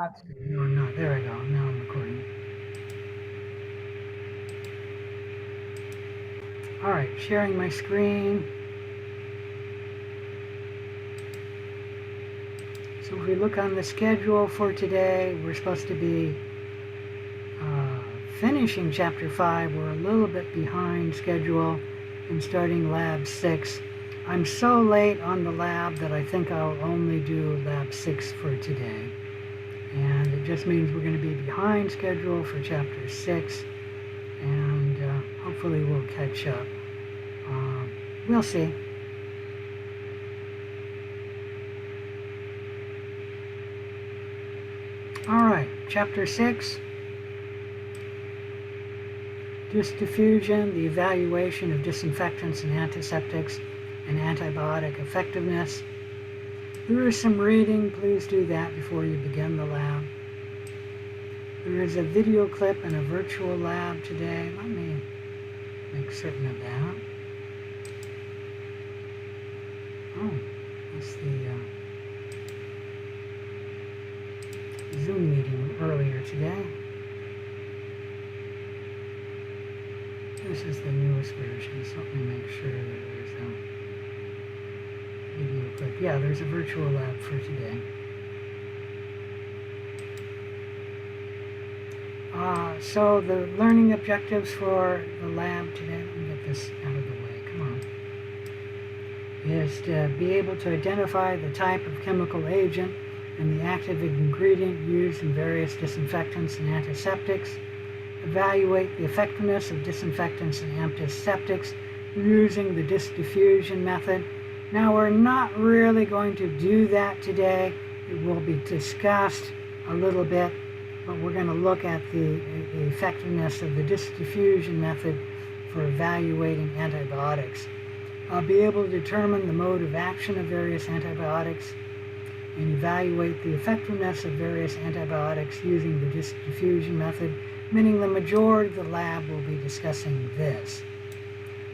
No, I'm not. There I go. Now I'm recording. All right, sharing my screen. So if we look on the schedule for today, we're supposed to be finishing Chapter 5. We're a little bit behind schedule and starting Lab 6. I'm so late on the lab that I think I'll only do Lab 6 for today. And it just means we're going to be behind schedule for Chapter 6. And hopefully we'll catch up. We'll see. All right, Chapter 6. Diffusion, the evaluation of disinfectants and antiseptics and antibiotic effectiveness. There is some reading. Please do that before you begin the lab. There is a video clip and a virtual lab today. Let me make certain of that. Oh, that's the Zoom meeting earlier today. This is the newest version, so let me make sure that there's a video clip. Yeah, there's a virtual lab for today. So the learning objectives for the lab today, let me get this out of the way, come on, is to be able to identify the type of chemical agent and the active ingredient used in various disinfectants and antiseptics, evaluate the effectiveness of disinfectants and antiseptics using the diffusion method. Now we're not really going to do that today. It will be discussed a little bit, but we're going to look at the effectiveness of the diffusion method for evaluating antibiotics. I'll be able to determine the mode of action of various antibiotics and evaluate the effectiveness of various antibiotics using the diffusion method, meaning the majority of the lab will be discussing this.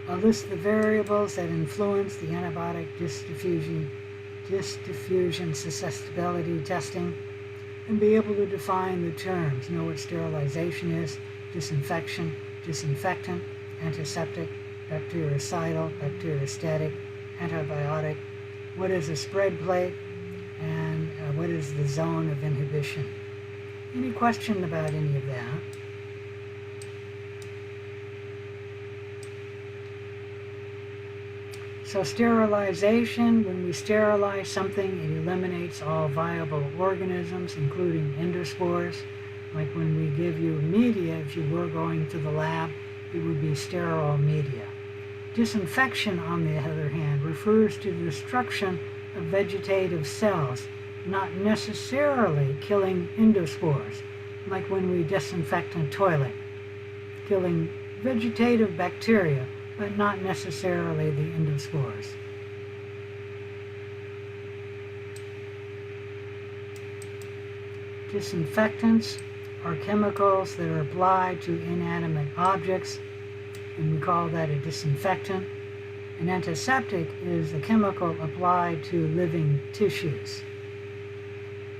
I'll list the variables that influence the antibiotic diffusion susceptibility testing, and be able to define the terms, know what sterilization is, disinfection, disinfectant, antiseptic, bactericidal, bacteriostatic, antibiotic, what is a spread plate, and what is the zone of inhibition. Any question about any of that? So sterilization, when we sterilize something, it eliminates all viable organisms, including endospores. Like when we give you media, if you were going to the lab, it would be sterile media. Disinfection, on the other hand, refers to the destruction of vegetative cells, not necessarily killing endospores, like when we disinfect a toilet, killing vegetative bacteria, but not necessarily the endospores. Disinfectants are chemicals that are applied to inanimate objects, and we call that a disinfectant. An antiseptic is a chemical applied to living tissues.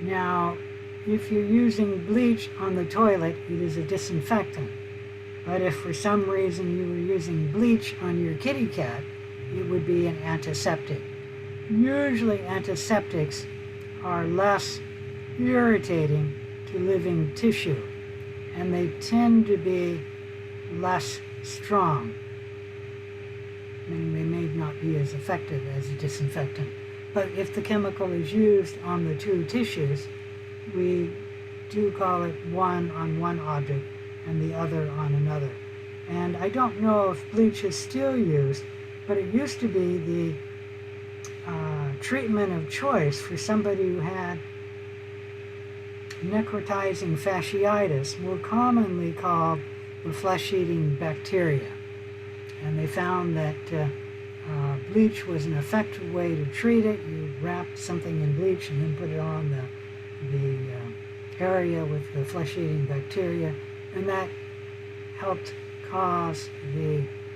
Now, if you're using bleach on the toilet, it is a disinfectant. But if for some reason you were using bleach on your kitty cat, it would be an antiseptic. Usually antiseptics are less irritating to living tissue, and they tend to be less strong, meaning they may not be as effective as a disinfectant. But if the chemical is used on the two tissues, we do call it one on one object and the other on another. And I don't know if bleach is still used, but it used to be the treatment of choice for somebody who had necrotizing fasciitis, more commonly called the flesh-eating bacteria. And they found that bleach was an effective way to treat it. You wrap something in bleach and then put it on the area with the flesh-eating bacteria, and that helped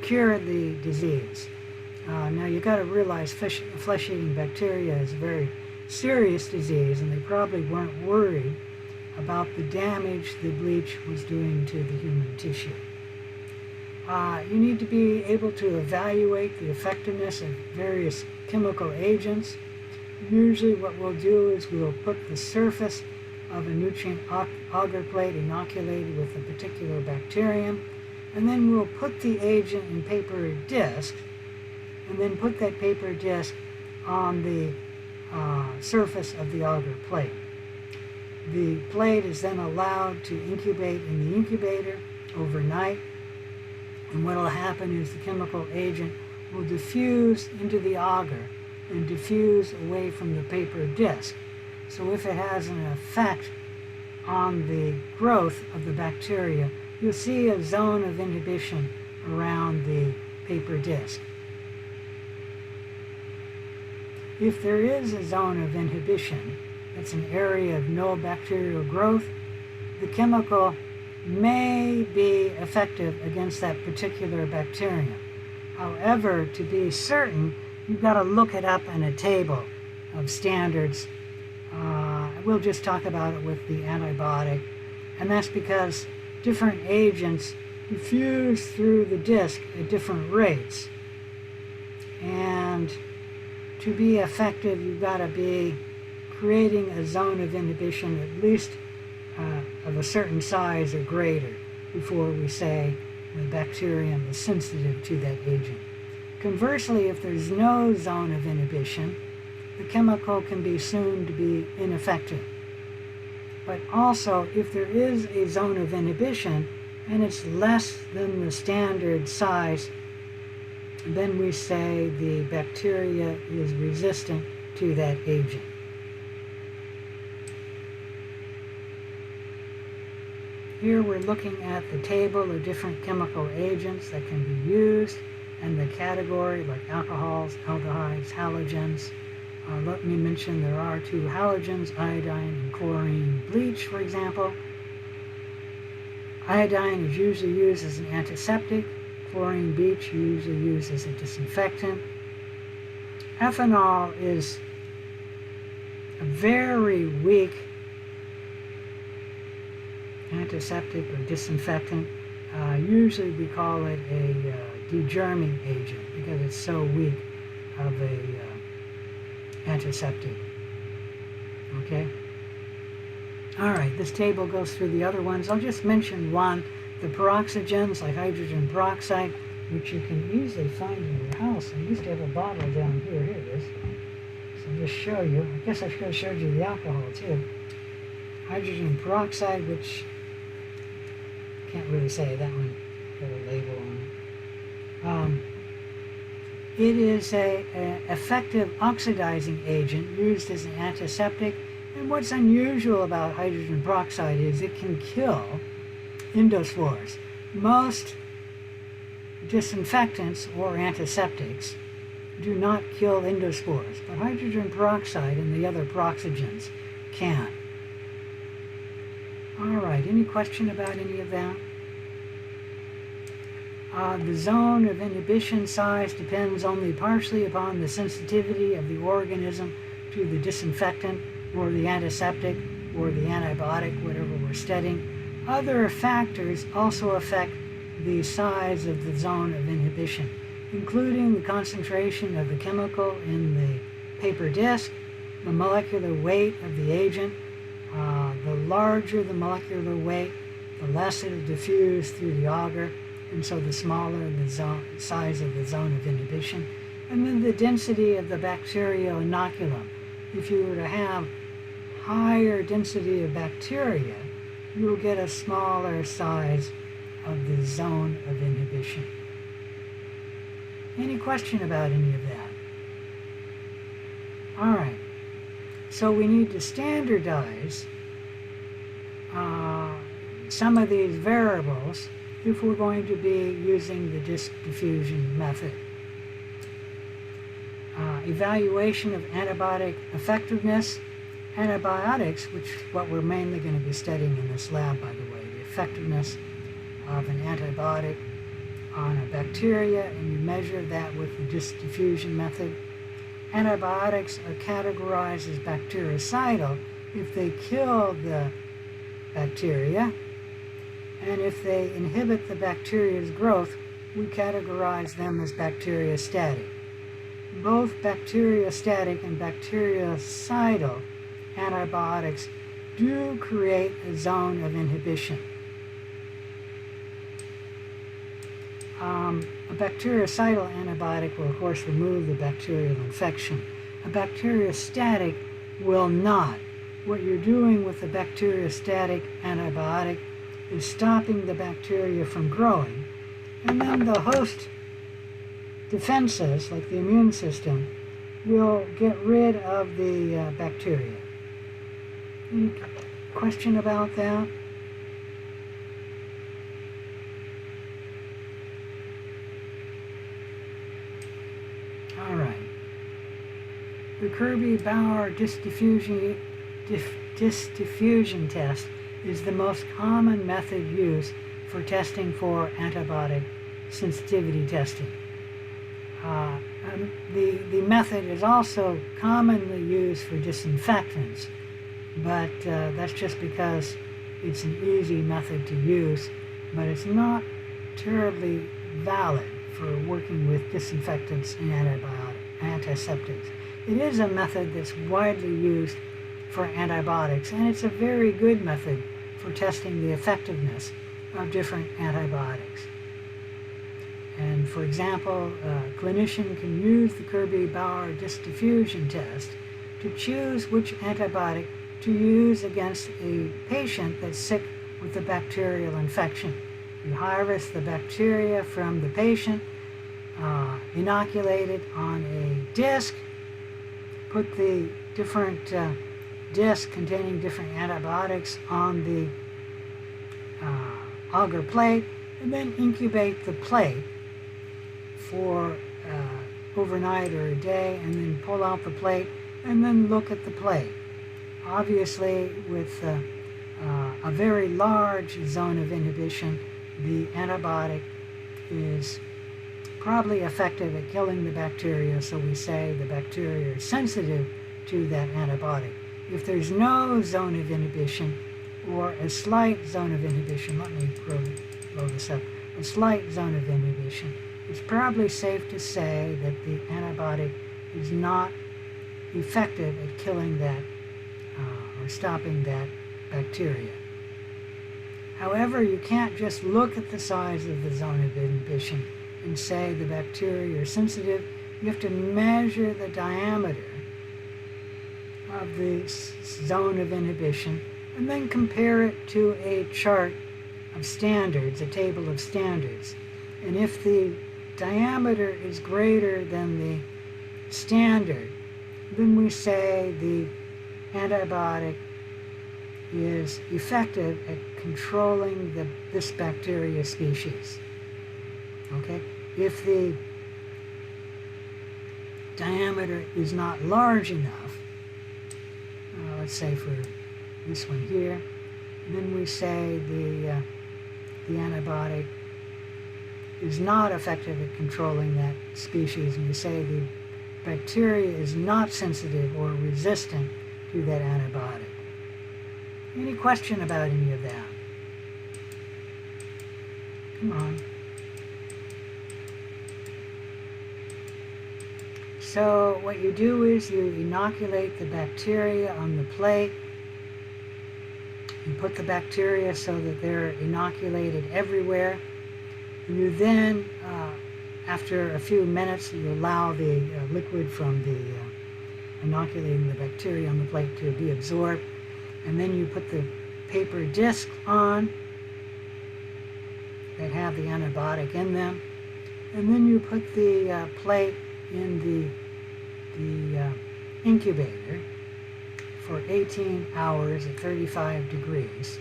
cure the disease. Now you got to realize flesh-eating bacteria is a very serious disease, and they probably weren't worried about the damage the bleach was doing to the human tissue. You need to be able to evaluate the effectiveness of various chemical agents. Usually what we'll do is we'll put the surface of a nutrient agar plate inoculated with a particular bacterium, and then we'll put the agent in paper disc, and then put that paper disc on the surface of the agar plate. The plate is then allowed to incubate in the incubator overnight, and what will happen is the chemical agent will diffuse into the agar and diffuse away from the paper disc. So if it has an effect on the growth of the bacteria, you'll see a zone of inhibition around the paper disc. If there is a zone of inhibition, it's an area of no bacterial growth, the chemical may be effective against that particular bacterium. However, to be certain, you've got to look it up in a table of standards. We'll just talk about it with the antibiotic, and that's because different agents diffuse through the disc at different rates. And to be effective, you've got to be creating a zone of inhibition at least of a certain size or greater before we say the bacterium is sensitive to that agent. Conversely, if there's no zone of inhibition, the chemical can be assumed to be ineffective. But also, if there is a zone of inhibition and it's less than the standard size, then we say the bacteria is resistant to that agent. Here we're looking at the table of different chemical agents that can be used and the category like alcohols, aldehydes, halogens. Let me mention there are two halogens, iodine and chlorine bleach, for example. Iodine is usually used as an antiseptic. Chlorine bleach usually used as a disinfectant. Ethanol is a very weak antiseptic or disinfectant. Usually we call it a degerming agent because it's so weak of a antiseptic. Okay? All right, this table goes through the other ones. I'll just mention one, the peroxygens like hydrogen peroxide, which you can easily find in your house. I used to have a bottle down here. Here it is. So I'll just show you. I guess I should have showed you the alcohol too. Hydrogen peroxide, which can't really say that one, got a label on it. It is an effective oxidizing agent used as an antiseptic, and what's unusual about hydrogen peroxide is it can kill endospores. Most disinfectants or antiseptics do not kill endospores, but hydrogen peroxide and the other peroxygens can. All right, any question about any of that? The zone of inhibition size depends only partially upon the sensitivity of the organism to the disinfectant or the antiseptic or the antibiotic, whatever we're studying. Other factors also affect the size of the zone of inhibition, including the concentration of the chemical in the paper disc, the molecular weight of the agent. The larger the molecular weight, the less it will diffuse through the agar, and so the smaller the size of the zone of inhibition. And then the density of the bacterial inoculum. If you were to have higher density of bacteria, you will get a smaller size of the zone of inhibition. Any question about any of that? All right. So we need to standardize some of these variables if we're going to be using the disc diffusion method. Evaluation of antibiotic effectiveness. Antibiotics, which is what we're mainly going to be studying in this lab, by the way, the effectiveness of an antibiotic on a bacteria, and you measure that with the disc diffusion method. Antibiotics are categorized as bactericidal if they kill the bacteria. And if they inhibit the bacteria's growth, we categorize them as bacteriostatic. Both bacteriostatic and bactericidal antibiotics do create a zone of inhibition. A bactericidal antibiotic will, of course, remove the bacterial infection. A bacteriostatic will not. What you're doing with the bacteriostatic antibiotic is stopping the bacteria from growing, and then the host defenses, like the immune system, will get rid of the bacteria. Any question about that? All right. The Kirby-Bauer disdiffusion test is the most common method used for testing for antibiotic sensitivity testing. The method is also commonly used for disinfectants, but that's just because it's an easy method to use, but it's not terribly valid for working with disinfectants and antiseptics. It is a method that's widely used for antibiotics, and it's a very good method for testing the effectiveness of different antibiotics. And for example, a clinician can use the Kirby-Bauer disdiffusion test to choose which antibiotic to use against a patient that's sick with a bacterial infection. You harvest the bacteria from the patient, inoculate it on a disc, put the different disc containing different antibiotics on the agar plate, and then incubate the plate for overnight or a day, and then pull out the plate and then look at the plate. Obviously, with a very large zone of inhibition, the antibiotic is probably effective at killing the bacteria, so we say the bacteria are sensitive to that antibiotic. If there's no zone of inhibition or a slight zone of inhibition, let me blow this up, a slight zone of inhibition, it's probably safe to say that the antibiotic is not effective at killing that or stopping that bacteria. However, you can't just look at the size of the zone of inhibition and say the bacteria are sensitive. You have to measure the diameter of the zone of inhibition and then compare it to a chart of standards, a table of standards. And if the diameter is greater than the standard, then we say the antibiotic is effective at controlling this bacteria species. Okay? If the diameter is not large enough, let's say for this one here, then we say the antibiotic is not effective at controlling that species, and we say the bacteria is not sensitive or resistant to that antibiotic. Any question about any of that? Come on. So what you do is you inoculate the bacteria on the plate. You put the bacteria so that they're inoculated everywhere. You then, after a few minutes, you allow the liquid from the inoculating the bacteria on the plate to be absorbed. And then you put the paper disc on that have the antibiotic in them. And then you put the plate in the incubator for 18 hours at 35 degrees.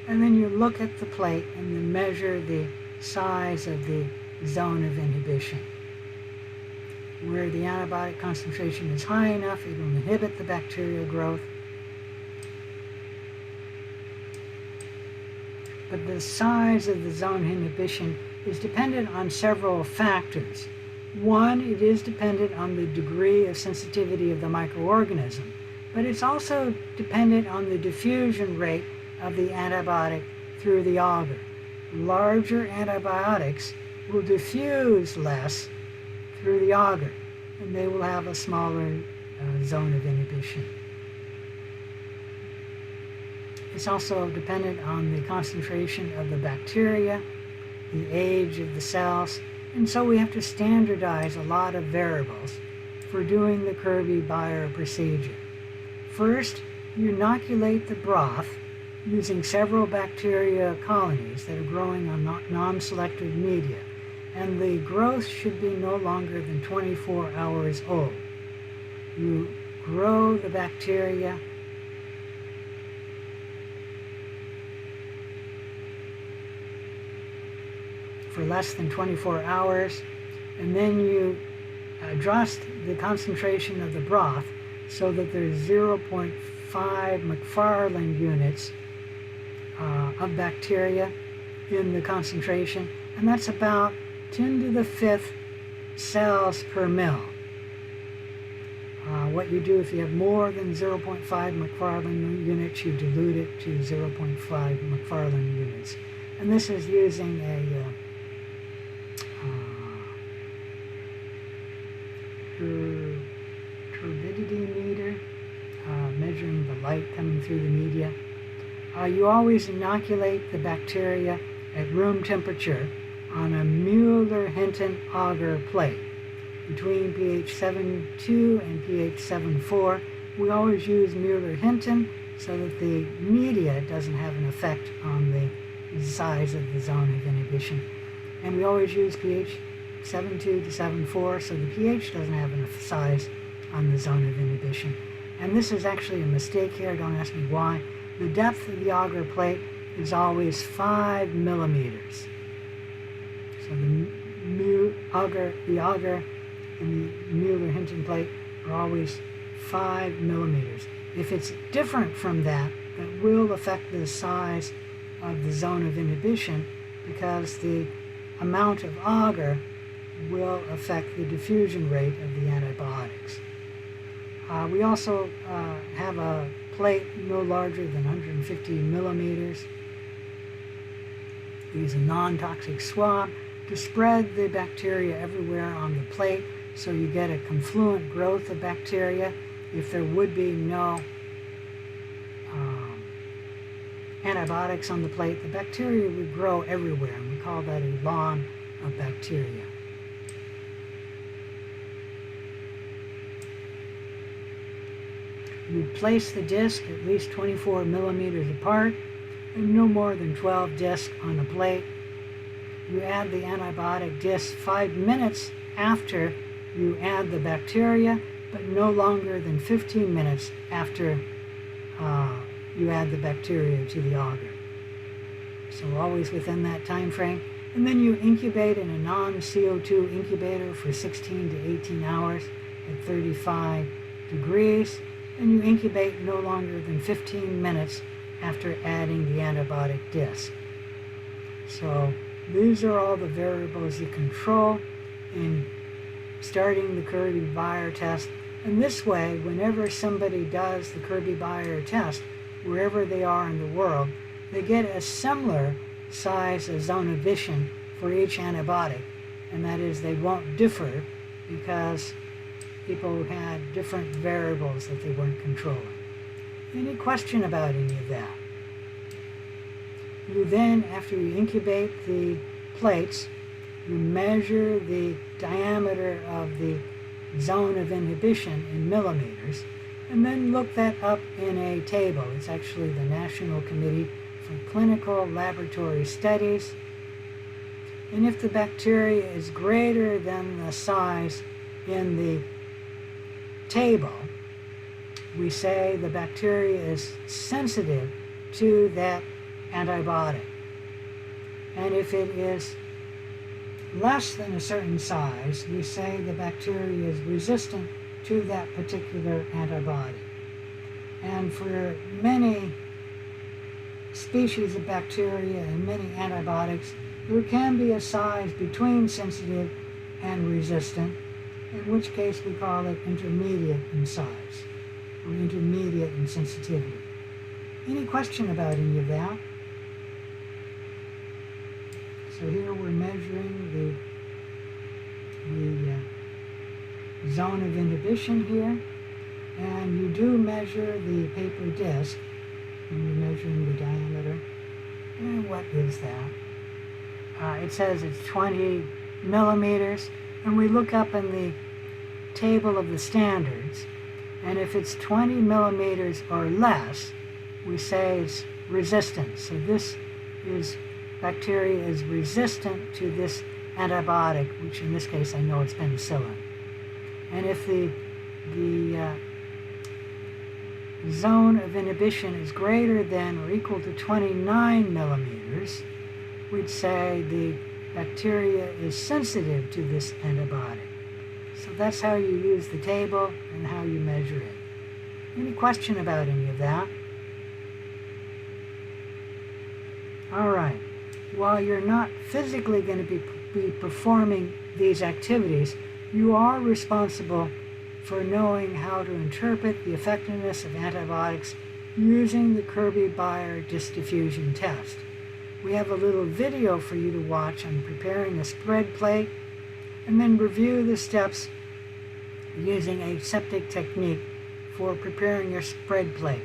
And then you look at the plate and then measure the size of the zone of inhibition. Where the antibiotic concentration is high enough, it will inhibit the bacterial growth. But the size of the zone inhibition is dependent on several factors. One, it is dependent on the degree of sensitivity of the microorganism, but it's also dependent on the diffusion rate of the antibiotic through the agar. Larger antibiotics will diffuse less through the agar, and they will have a smaller zone of inhibition. It's also dependent on the concentration of the bacteria, the age of the cells, and so we have to standardize a lot of variables for doing the Kirby-Bayer procedure. First, you inoculate the broth using several bacteria colonies that are growing on non-selected media, and the growth should be no longer than 24 hours old. You grow the bacteria for less than 24 hours, and then you adjust the concentration of the broth so that there's 0.5 McFarland units of bacteria in the concentration, and that's about 10 to the 5th cells per mil. What you do if you have more than 0.5 McFarland units, you dilute it to 0.5 McFarland units. And this is using a turbidity meter, measuring the light coming through the media. You always inoculate the bacteria at room temperature on a Mueller-Hinton agar plate between pH 7.2 and pH 7.4. We always use Mueller-Hinton so that the media doesn't have an effect on the size of the zone of inhibition. And we always use pH 7.2 to 7.4 so the pH doesn't have enough size on the zone of inhibition. And this is actually a mistake here, don't ask me why. The depth of the agar plate is always 5 millimeters. So the agar and the Mueller-Hinton plate are always 5 millimeters. If it's different from that, that will affect the size of the zone of inhibition because the amount of agar will affect the diffusion rate of the antibiotics. We also have a plate no larger than 150 millimeters. We use a non-toxic swab to spread the bacteria everywhere on the plate so you get a confluent growth of bacteria. If there would be no antibiotics on the plate, the bacteria would grow everywhere, and we call that a lawn of bacteria. You place the disc at least 24 millimeters apart and no more than 12 discs on a plate. You add the antibiotic disc 5 minutes after you add the bacteria, but no longer than 15 minutes after you add the bacteria to the agar. So always within that time frame. And then you incubate in a non-CO2 incubator for 16 to 18 hours at 35 degrees. And you incubate no longer than 15 minutes after adding the antibiotic disc. So these are all the variables you control in starting the Kirby-Bayer test. And this way, whenever somebody does the Kirby-Bayer test, wherever they are in the world, they get a similar size of zone of inhibition for each antibiotic. And that is, they won't differ because people had different variables that they weren't controlling. Any question about any of that? You then, after you incubate the plates, you measure the diameter of the zone of inhibition in millimeters, and then look that up in a table. It's actually the National Committee for Clinical Laboratory Studies. And if the bacteria is greater than the size in the table, we say the bacteria is sensitive to that antibiotic. And if it is less than a certain size, we say the bacteria is resistant to that particular antibiotic. And for many species of bacteria and many antibiotics, there can be a size between sensitive and resistant, in which case we call it intermediate in size, or intermediate in sensitivity. Any question about any of that? So here we're measuring the zone of inhibition here, and you do measure the paper disc when you're measuring the diameter. And what is that? It says it's 20 millimeters, and we look up in the table of the standards, and if it's 20 millimeters or less, we say it's resistant. So this is, bacteria is resistant to this antibiotic, which in this case I know it's penicillin. And if the zone of inhibition is greater than or equal to 29 millimeters, we'd say the bacteria is sensitive to this antibiotic. So that's how you use the table and how you measure it. Any question about any of that? All right. While you're not physically going to be performing these activities, you are responsible for knowing how to interpret the effectiveness of antibiotics using the Kirby-Bayer disk diffusion test. We have a little video for you to watch on preparing a spread plate, and then review the steps using aseptic technique for preparing your spread plate,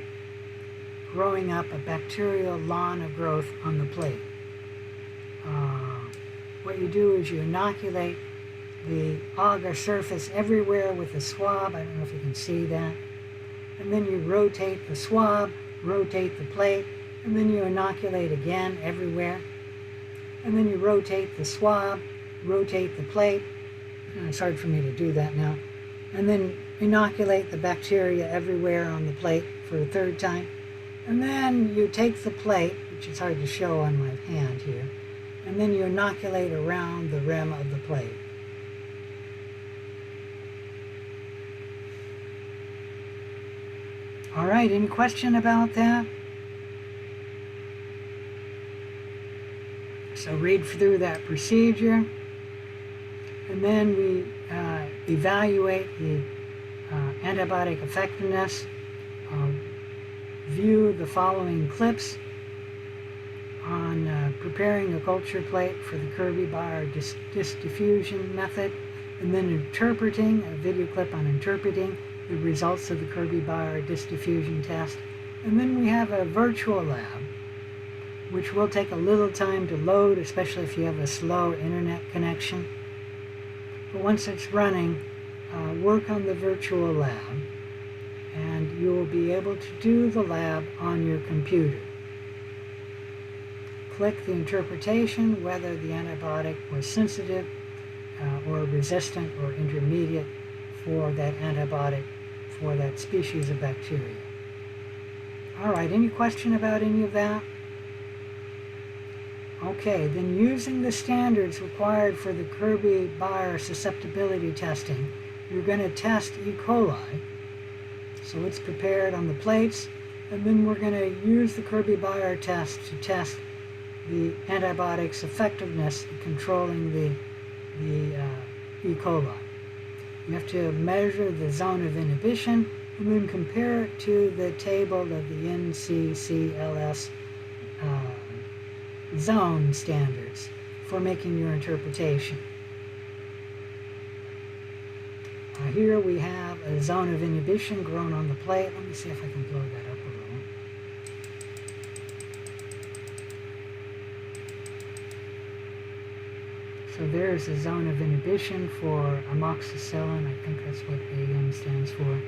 growing up a bacterial lawn of growth on the plate. What you do is you inoculate the agar surface everywhere with a swab. I don't know if you can see that. And then you rotate the swab, rotate the plate, and then you inoculate again everywhere. And then you rotate the swab, rotate the plate. It's hard for me to do that now. And then inoculate the bacteria everywhere on the plate for a third time. And then you take the plate, which is hard to show on my hand here, and then you inoculate around the rim of the plate. All right, any question about that? So read through that procedure, and then we evaluate the antibiotic effectiveness. View the following clips on preparing a culture plate for the Kirby-Bayer disk diffusion method, and then interpreting, a video clip on interpreting the results of the Kirby-Bayer disk diffusion test. And then we have a virtual lab, which will take a little time to load, especially if you have a slow internet connection. But once it's running, work on the virtual lab, and you will be able to do the lab on your computer. Click the interpretation, whether the antibiotic was sensitive or resistant or intermediate for that antibiotic, for that species of bacteria. All right, any question about any of that? Okay, then using the standards required for the Kirby-Bayer susceptibility testing, you're going to test E. coli. So it's prepared on the plates, and then we're going to use the Kirby-Bayer test to test the antibiotic's effectiveness in controlling the E. coli. You have to measure the zone of inhibition and then compare it to the table of the NCCLS zone standards for making your interpretation. Here we have a zone of inhibition grown on the plate. Let me see if I can blow that up a little. So there's a zone of inhibition for amoxicillin. I think that's what AM stands for.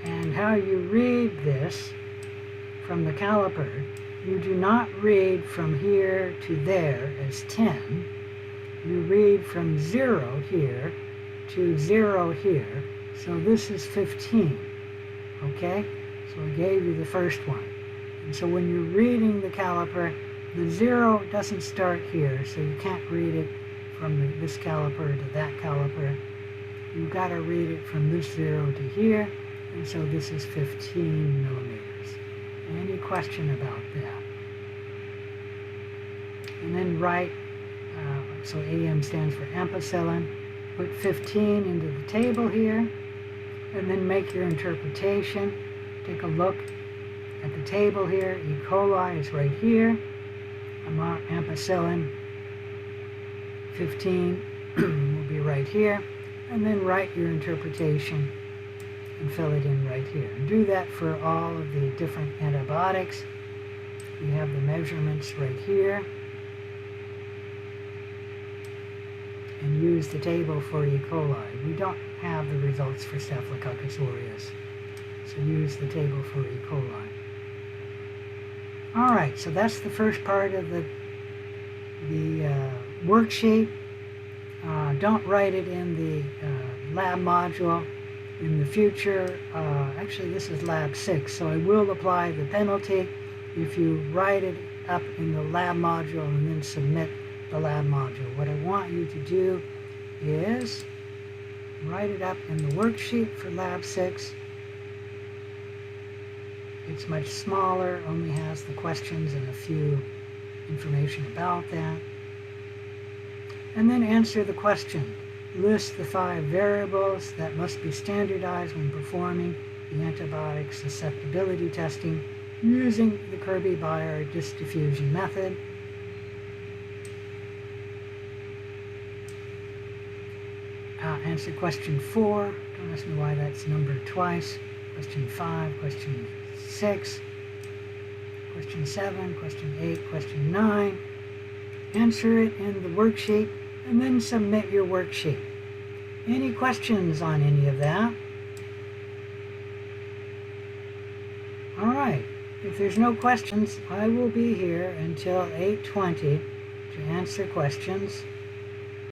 And how you read this from the caliper, you do not read from here to there as 10. You read from 0 here to 0 here. So this is 15. Okay? So I gave you the first one. And so when you're reading the caliper, the 0 doesn't start here, so you can't read it from this caliper to that caliper. You've got to read it from this 0 to here, and so this is 15 millimeters. Any question about that? And then write, so AM stands for ampicillin, put 15 into the table here, and then make your interpretation. take a look at the table here. E. coli is right here. Ampicillin 15 will be right here. And then write your interpretation and fill it in right here. And do that for all of the different antibiotics. We have the measurements right here. And use the table for E. coli. We don't have the results for Staphylococcus aureus. So use the table for E. coli. All right, so that's the first part of the worksheet. Don't write it in the lab module. In the future, actually this is lab 6, so I will apply the penalty if you write it up in the lab module and then submit the lab module. What I want you to do is write it up in the worksheet for lab 6. It's much smaller, only has the questions and a few information about that. And then answer the question. List the 5 variables that must be standardized when performing the antibiotic susceptibility testing using the Kirby biodiffusion method. Answer question 4. Don't ask me why that's numbered twice. Question 5, question 6, question 7, question 8, question 9. Answer it in the worksheet and then submit your worksheet. Any questions on any of that? All right. If there's no questions, I will be here until 8:20 to answer questions.